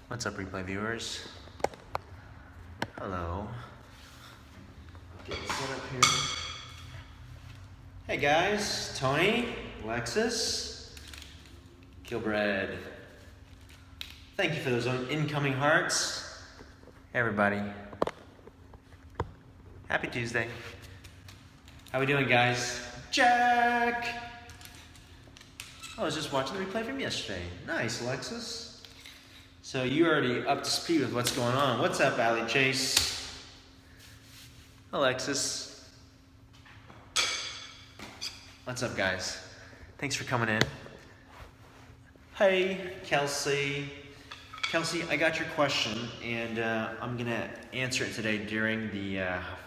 What's up, replay viewers? Hello. Get this set up here. Hey guys, Tony, Alexis, Gilbred. Thank you for those incoming hearts. Hey everybody. Happy Tuesday. How we doing, guys? Jack! I was just watching the replay from yesterday. Nice, Alexis. So you're already up to speed with what's going on. What's up, Allie Chase? Alexis. What's up, guys? Thanks for coming in. Hey, Kelsey. Kelsey, I got your question, and I'm going to answer it today during the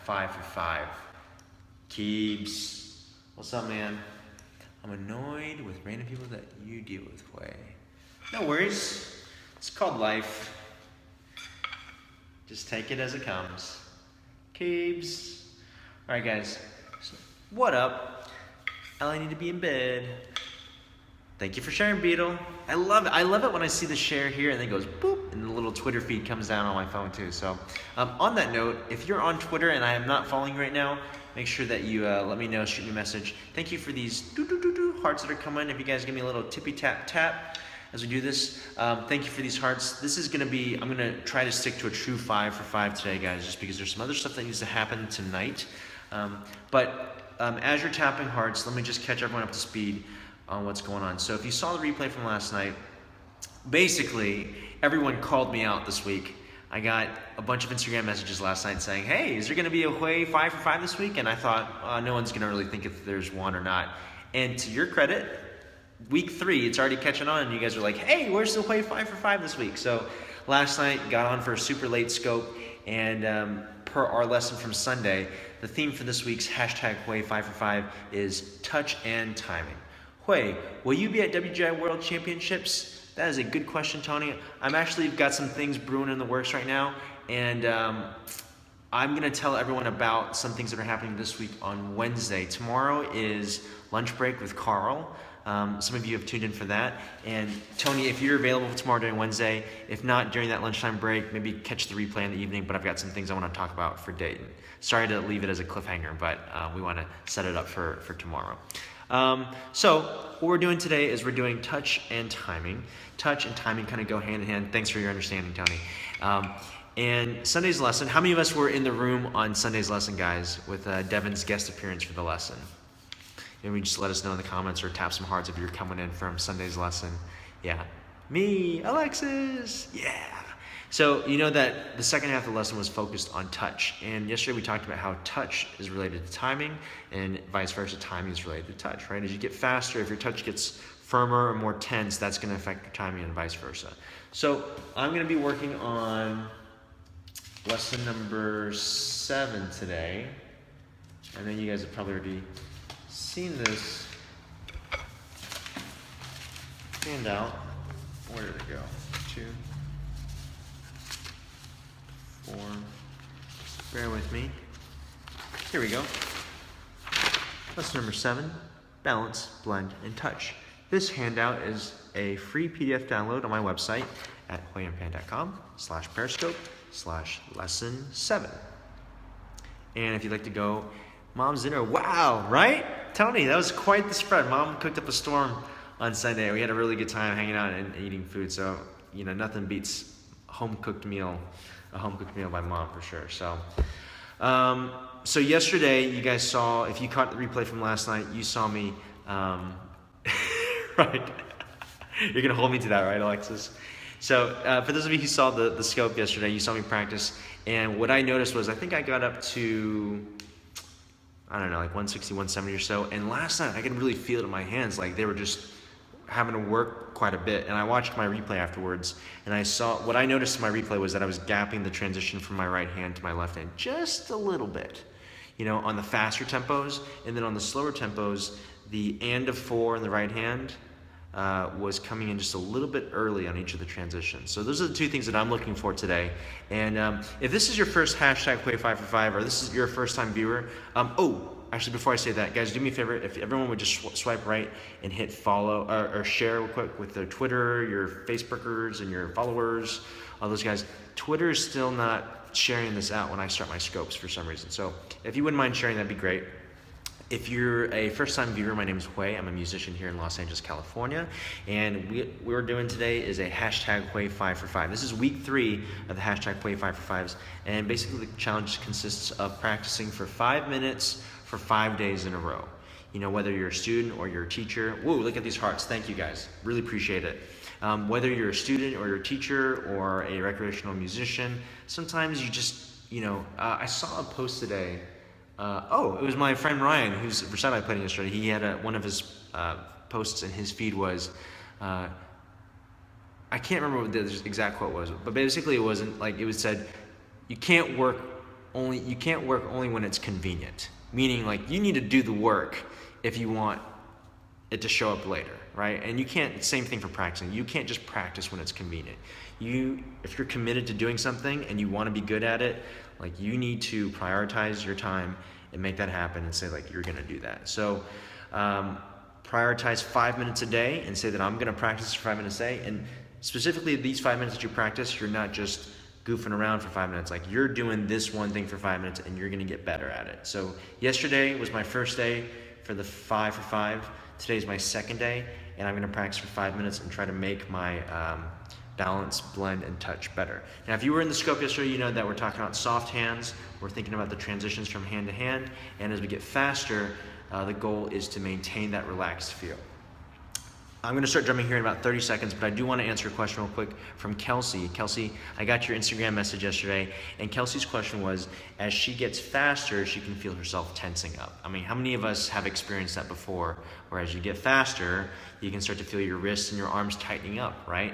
5 for 5. Keebs. What's up, man? I'm annoyed with random people that you deal with, Huei. No worries. It's called life. Just take it as it comes. Keebs. All right, guys. So, what up? I need to be in bed. Thank you for sharing, Beetle. I love it. I love it when I see the share here and then it goes boop, and the little Twitter feed comes down on my phone too. So, on that note, if you're on Twitter and I am not following you right now, make sure that you let me know, shoot me a message. Thank you for these hearts that are coming. If you guys give me a little tippy tap tap as we do this, thank you for these hearts. This is gonna be, I'm gonna try to stick to a true 5 for 5 today, guys, just because there's some other stuff that needs to happen tonight. As you're tapping hearts, let me just catch everyone up to speed on what's going on. So if you saw the replay from last night, basically everyone called me out this week. I got a bunch of Instagram messages last night saying, hey, is there gonna be a Huei 5 for 5 this week? And I thought, no one's gonna really think if there's one or not. And to your credit, week 3, it's already catching on, and you guys are like, hey, where's the Huei 5 for 5 this week? So last night, got on for a super late scope, and per our lesson from Sunday, the theme for this week's hashtag Huei 5 for 5 is touch and timing. Huei, will you be at WGI World Championships? That is a good question, Tony. I'm actually got some things brewing in the works right now, and I'm gonna tell everyone about some things that are happening this week on Wednesday. Tomorrow is lunch break with Carl. Some of you have tuned in for that. And Tony, if you're available tomorrow during Wednesday, if not during that lunchtime break, maybe catch the replay in the evening, but I've got some things I want to talk about for Dayton. Sorry to leave it as a cliffhanger, but we want to set it up for tomorrow. So what we're doing today is we're doing touch and timing. Touch and timing kind of go hand in hand. Thanks for your understanding, Tony. And Sunday's lesson, how many of us were in the room on Sunday's lesson, guys, with Devin's guest appearance for the lesson? Maybe just let us know in the comments or tap some hearts if you're coming in from Sunday's lesson. Yeah. Me, Alexis, yeah. So you know that the second half of the lesson was focused on touch. And yesterday we talked about how touch is related to timing and vice versa, timing is related to touch, right? As you get faster, if your touch gets firmer or more tense, that's gonna affect your timing and vice versa. So I'm gonna be working on lesson number 7 today. I know you guys have probably already seen this handout. Where did it go? 2, 4. Bear with me. Here we go. Lesson number 7, balance, blend, and touch. This handout is a free PDF download on my website at huei-yuan.com/periscope/lesson7. And if you'd like to go, Mom's dinner, wow, right? Tony, that was quite the spread. Mom cooked up a storm on Sunday. We had a really good time hanging out and eating food. So, you know, nothing beats a home-cooked meal by Mom for sure. So, so yesterday, you guys saw, if you caught the replay from last night, you saw me, right? You're gonna hold me to that, right, Alexis? So, for those of you who saw the scope yesterday, you saw me practice. And what I noticed was, I think I got up to, I don't know, like 160, 170 or so. And last night, I could really feel it in my hands, like they were just having to work quite a bit. And I watched my replay afterwards, and I saw, what I noticed in my replay was that I was gapping the transition from my right hand to my left hand just a little bit, you know, on the faster tempos. And then on the slower tempos, the and of 4 in the right hand was coming in just a little bit early on each of the transitions. So those are the two things that I'm looking for today. And if this is your first hashtag Huei5for5, or this is your first time viewer, actually before I say that, guys, do me a favor, if everyone would just swipe right and hit follow or share real quick with their Twitter, your Facebookers and your followers, all those guys. Twitter is still not sharing this out when I start my scopes for some reason. So if you wouldn't mind sharing, that'd be great. If you're a first-time viewer, my name is Huei. I'm a musician here in Los Angeles, California. And what we're doing today is a hashtag Huei5for5. This is week 3 of the hashtag Huei5for5s. And basically the challenge consists of practicing for 5 minutes for 5 days in a row. You know, whether you're a student or you're a teacher. Whoa, look at these hearts. Thank you guys. Really appreciate it. Whether you're a student or you're a teacher or a recreational musician, sometimes you just, I saw a post today. It was my friend Ryan, who's recital I played in yesterday. He had one of his posts in his feed was, I can't remember what the exact quote was, but basically it wasn't like, it was said, you can't work only when it's convenient. Meaning like you need to do the work if you want it to show up later, right? And you can't, same thing for practicing. You can't just practice when it's convenient. If you're committed to doing something and you want to be good at it, like you need to prioritize your time and make that happen and say like you're gonna do that. So prioritize 5 minutes a day and say that I'm gonna practice for 5 minutes a day. And specifically these 5 minutes that you practice, you're not just goofing around for 5 minutes. Like you're doing this one thing for 5 minutes and you're gonna get better at it. So yesterday was my first day for the 5 for 5. Today's my second day and I'm gonna practice for 5 minutes and try to make my balance, blend, and touch better. Now, if you were in the scope yesterday, you know that we're talking about soft hands. We're thinking about the transitions from hand to hand. And as we get faster, the goal is to maintain that relaxed feel. I'm going to start drumming here in about 30 seconds, but I do want to answer a question real quick from Kelsey. Kelsey, I got your Instagram message yesterday, and Kelsey's question was, as she gets faster, she can feel herself tensing up. I mean, how many of us have experienced that before, where as you get faster, you can start to feel your wrists and your arms tightening up, right?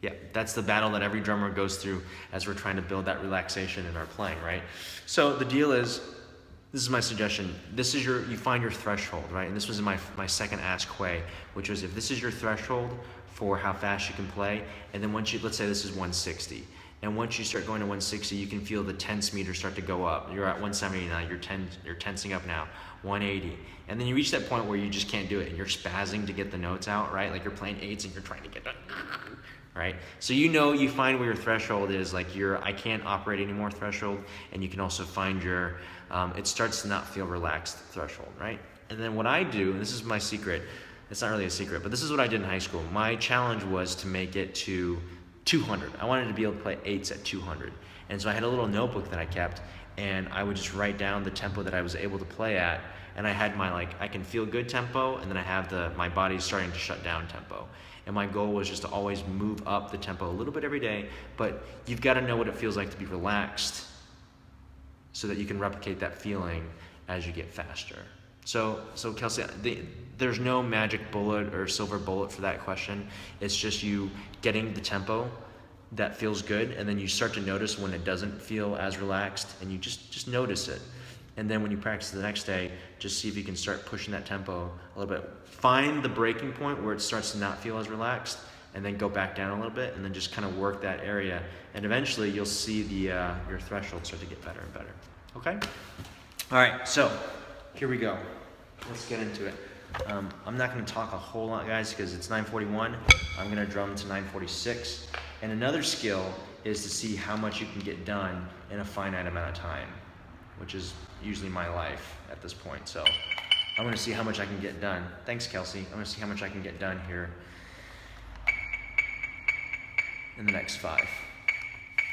Yeah, that's the battle that every drummer goes through as we're trying to build that relaxation in our playing, right? So the deal is, this is my suggestion, you find your threshold, right? And this was in my second Ask Huei, which was if this is your threshold for how fast you can play, and then once let's say this is 160, and once you start going to 160, you can feel the tense meter start to go up. You're at 170 now, you're tensing up now, 180. And then you reach that point where you just can't do it, and you're spazzing to get the notes out, right? Like you're playing eights and you're trying to get the right? So you find where your threshold is, like I can't operate anymore threshold, and you can also find your, it starts to not feel relaxed threshold, right? And then what I do, and this is my secret, it's not really a secret, but this is what I did in high school. My challenge was to make it to 200. I wanted to be able to play eights at 200. And so I had a little notebook that I kept, and I would just write down the tempo that I was able to play at, and I had my I can feel good tempo, and then I have my body's starting to shut down tempo. And my goal was just to always move up the tempo a little bit every day, but you've got to know what it feels like to be relaxed so that you can replicate that feeling as you get faster. So Kelsey, there's no magic bullet or silver bullet for that question. It's just you getting the tempo that feels good, and then you start to notice when it doesn't feel as relaxed, and you just notice it. And then when you practice the next day, just see if you can start pushing that tempo a little bit. Find the breaking point where it starts to not feel as relaxed, and then go back down a little bit, and then just kind of work that area. And eventually you'll see your threshold start to get better and better. Okay? All right, so here we go. Let's get into it. I'm not going to talk a whole lot, guys, because it's 9:41. I'm going to drum to 9:46. And another skill is to see how much you can get done in a finite amount of time, which is usually my life at this point. So I'm going to see how much I can get done. Thanks, Kelsey. I'm going to see how much I can get done here in the next 5.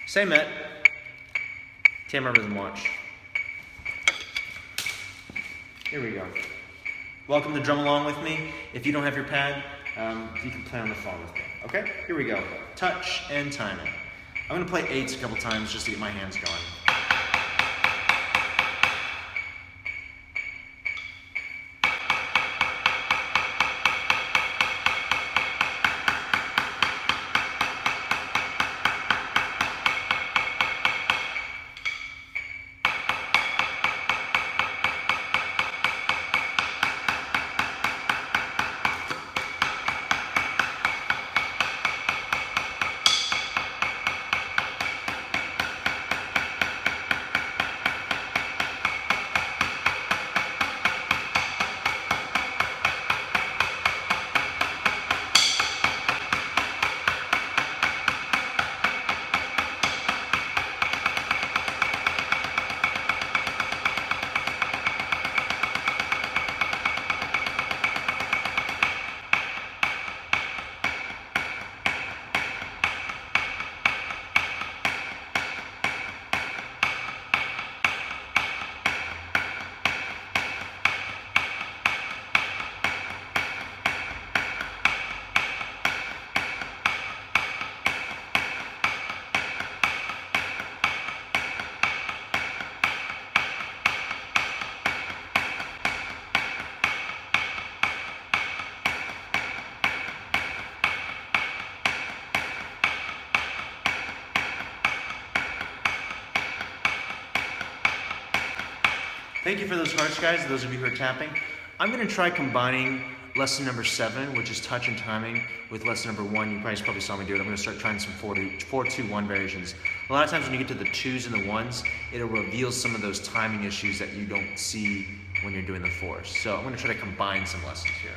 Say Met. Tamara Rhythm Watch. Here we go. Welcome to Drum Along with me. If you don't have your pad, you can play on the phone with me. Okay? Here we go. Touch and timing. I'm going to play eights a couple times just to get my hands going. Thank you for those hearts, guys, those of you who are tapping. I'm going to try combining lesson number 7, which is touch and timing, with lesson number 1. You probably saw me do it. I'm going to start trying some 4-2-1 variations. A lot of times when you get to the 2s and the 1s, it'll reveal some of those timing issues that you don't see when you're doing the 4s. So I'm going to try to combine some lessons here.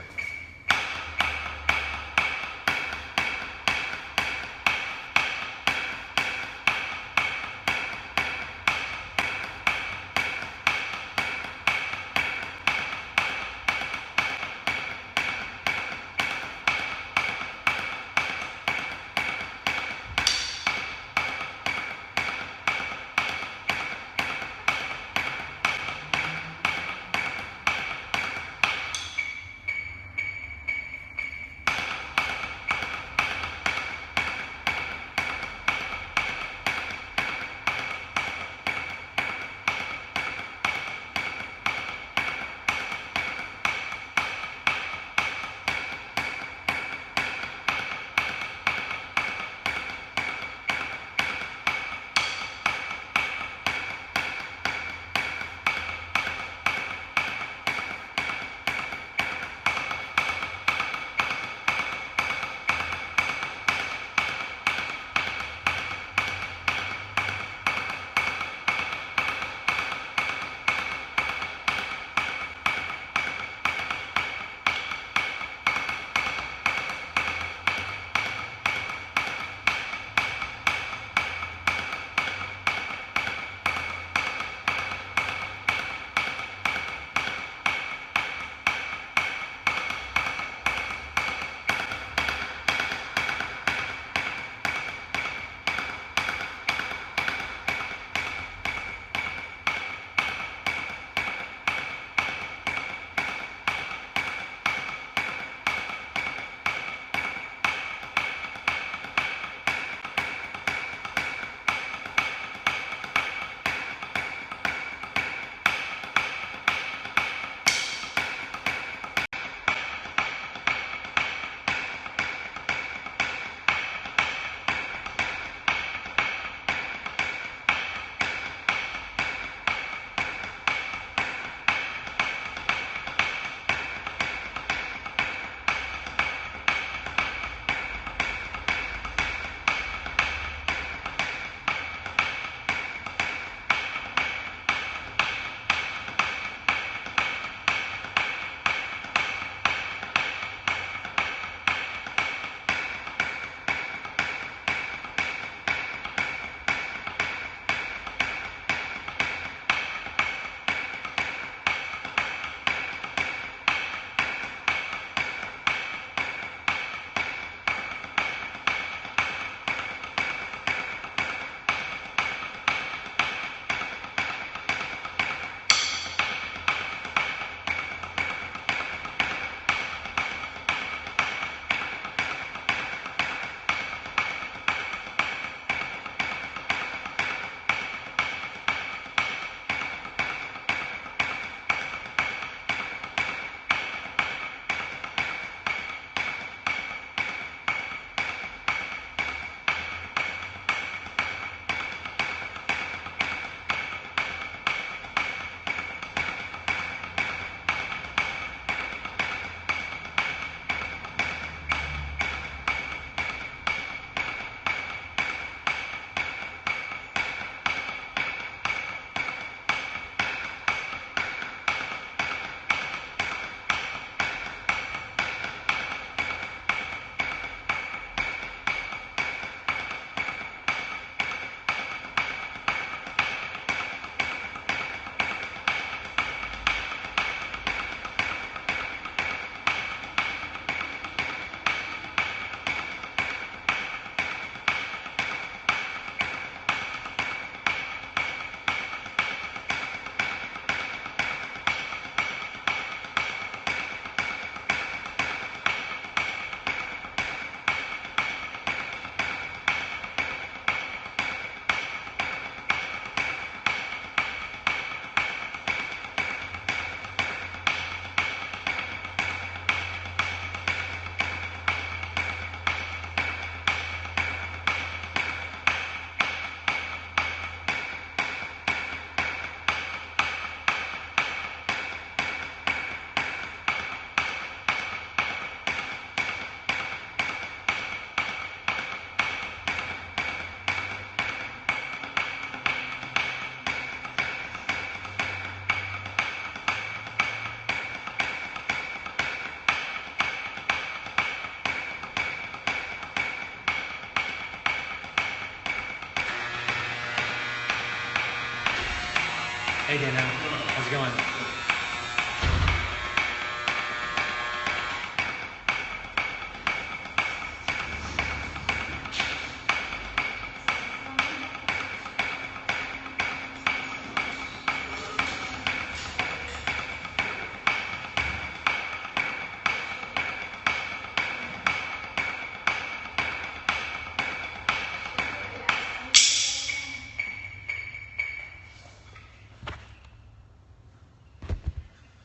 Hey Dana, how's it going?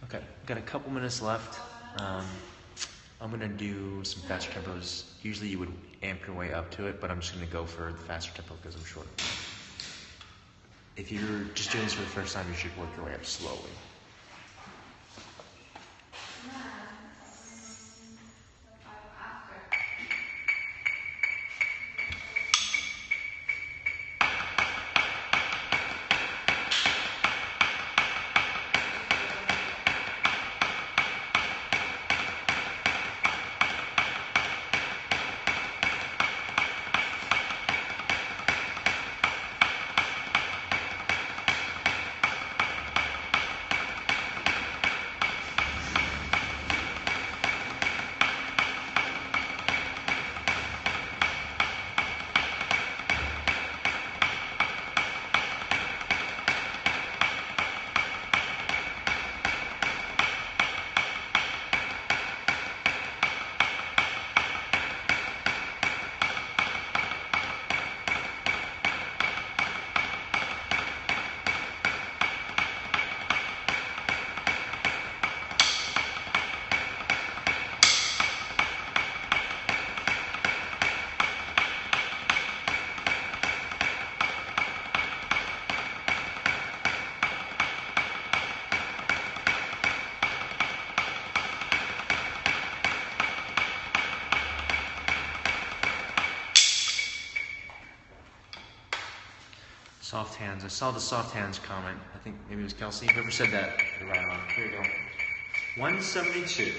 Okay, got a couple minutes left. I'm gonna do some faster tempos. Usually you would amp your way up to it, but I'm just gonna go for the faster tempo because I'm short. If you're just doing this for the first time, you should work your way up slowly. Soft hands. I saw the soft hands comment. I think maybe it was Kelsey. Whoever said that, you're right on. Here we go. 172.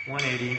$180.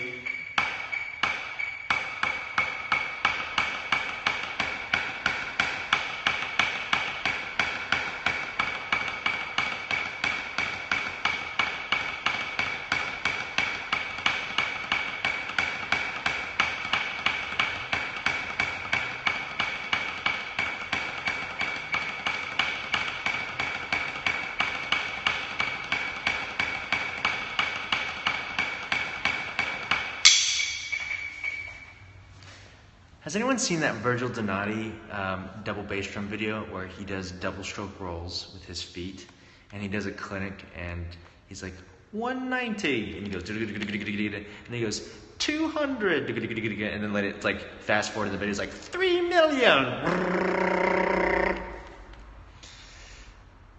Has anyone seen that Virgil Donati double bass drum video where he does double stroke rolls with his feet, and he does a clinic and he's like 190 and he goes and then he goes 200 and then let it like fast forward to the video, it's like 3 million.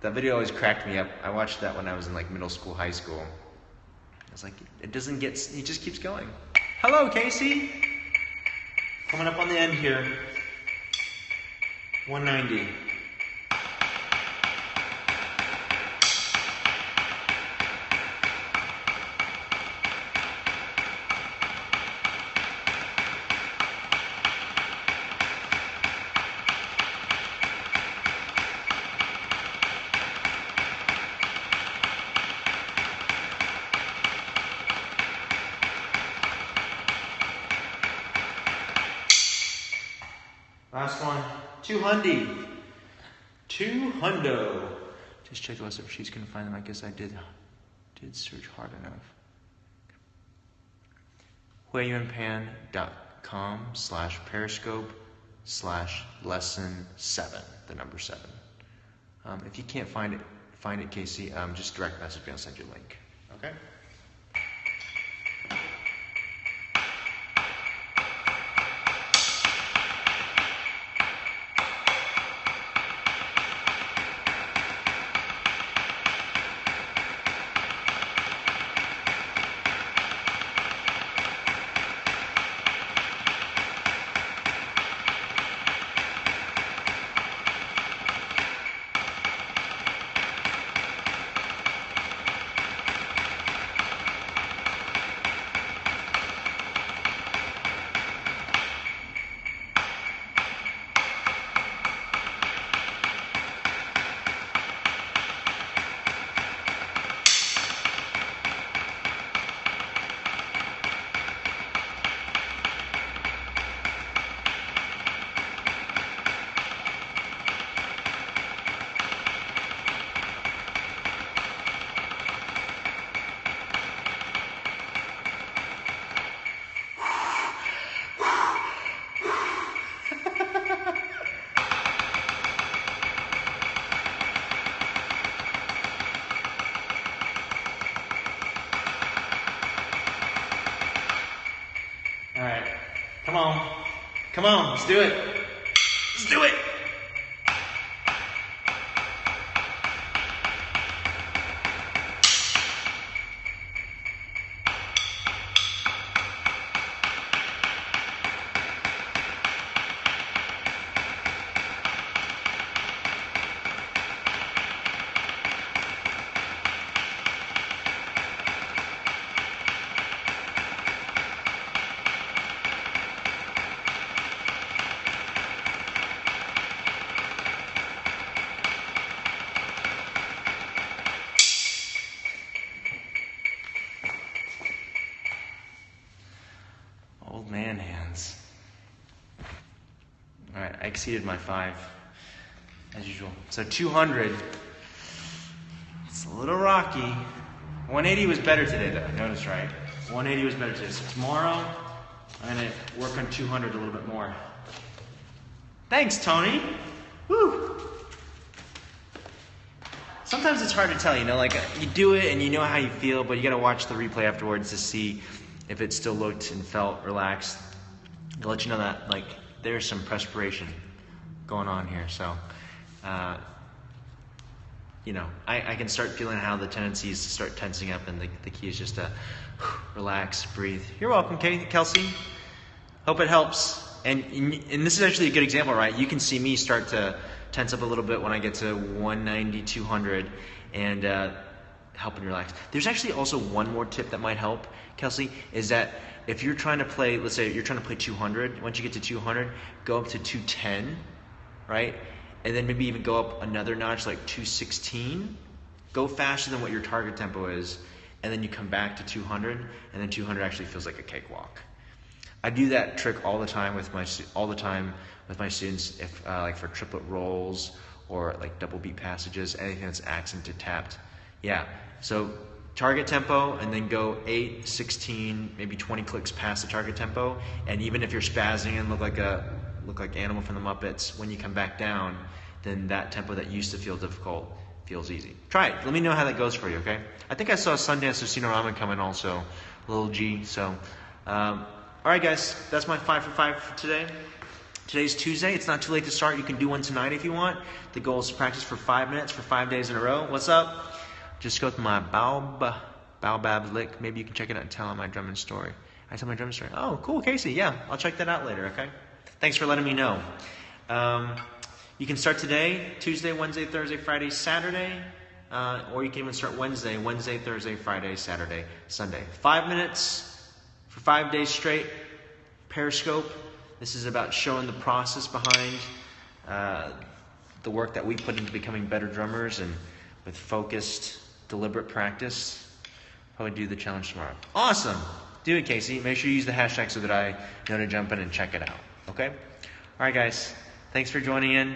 That video always cracked me up. I watched that when I was in like middle school, high school. I was like, it doesn't get, he just keeps going. Hello, Casey. Coming up on the end here. 190. Last one, 200. 200. Just check the list if she's gonna find them. I guess I did search hard enough. Huei-Yuan.com/Periscope/lesson 7, the number 7. If you can't find it, Casey, just direct message me. I'll send you a link. Okay? All right, come on, let's do it. Let's do it. Old man hands. All right, I exceeded my 5, as usual. So 200, it's a little rocky. 180 was better today, though. Notice, right? 180 was better today. So tomorrow, I'm gonna work on 200 a little bit more. Thanks, Tony. Woo! Sometimes it's hard to tell, like you do it and you know how you feel, but you gotta watch the replay afterwards to see if it still looked and felt relaxed. To let you know that there's some perspiration going on here. So, I can start feeling how the tendency is to start tensing up, and the key is just to relax, breathe. You're welcome, Kelsey. Hope it helps. And this is actually a good example, right? You can see me start to tense up a little bit when I get to 190, 200, and helping relax. There's actually also one more tip that might help, Kelsey, is that if you're trying to play, let's say you're trying to play 200, once you get to 200, go up to 210, right? And then maybe even go up another notch, like 216. Go faster than what your target tempo is, and then you come back to 200, and then 200 actually feels like a cakewalk. I do that trick all the time with my students, if like for triplet rolls or like double beat passages, anything that's accented tapped. Yeah. So target tempo, and then go 8, 16, maybe 20 clicks past the target tempo. And even if you're spazzing and look like Animal from the Muppets, when you come back down, then that tempo that used to feel difficult feels easy. Try it. Let me know how that goes for you, okay? I think I saw Sundance Ramen coming also, little G. So, all right, guys, that's my 5 for 5 for today. Today's Tuesday. It's not too late to start. You can do one tonight if you want. The goal is to practice for 5 minutes for 5 days in a row. What's up? Just go with my Baobab lick. Maybe you can check it out and tell my drumming story. I tell my drumming story. Oh, cool, Casey. Yeah, I'll check that out later, okay? Thanks for letting me know. You can start today, Tuesday, Wednesday, Thursday, Friday, Saturday. Or you can even start Wednesday, Thursday, Friday, Saturday, Sunday. 5 minutes for 5 days straight. Periscope. This is about showing the process behind the work that we put into becoming better drummers, and with focused, deliberate practice, probably do the challenge tomorrow. Awesome. Do it, Casey. Make sure you use the hashtag so that I know to jump in and check it out. Okay? All right, guys. Thanks for joining in.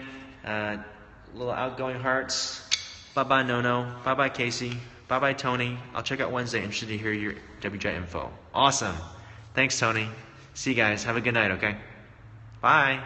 Little outgoing hearts. Bye-bye, Nono. Bye-bye, Casey. Bye-bye, Tony. I'll check out Wednesday. Interested to hear your WJ info. Awesome. Thanks, Tony. See you guys. Have a good night, okay? Bye.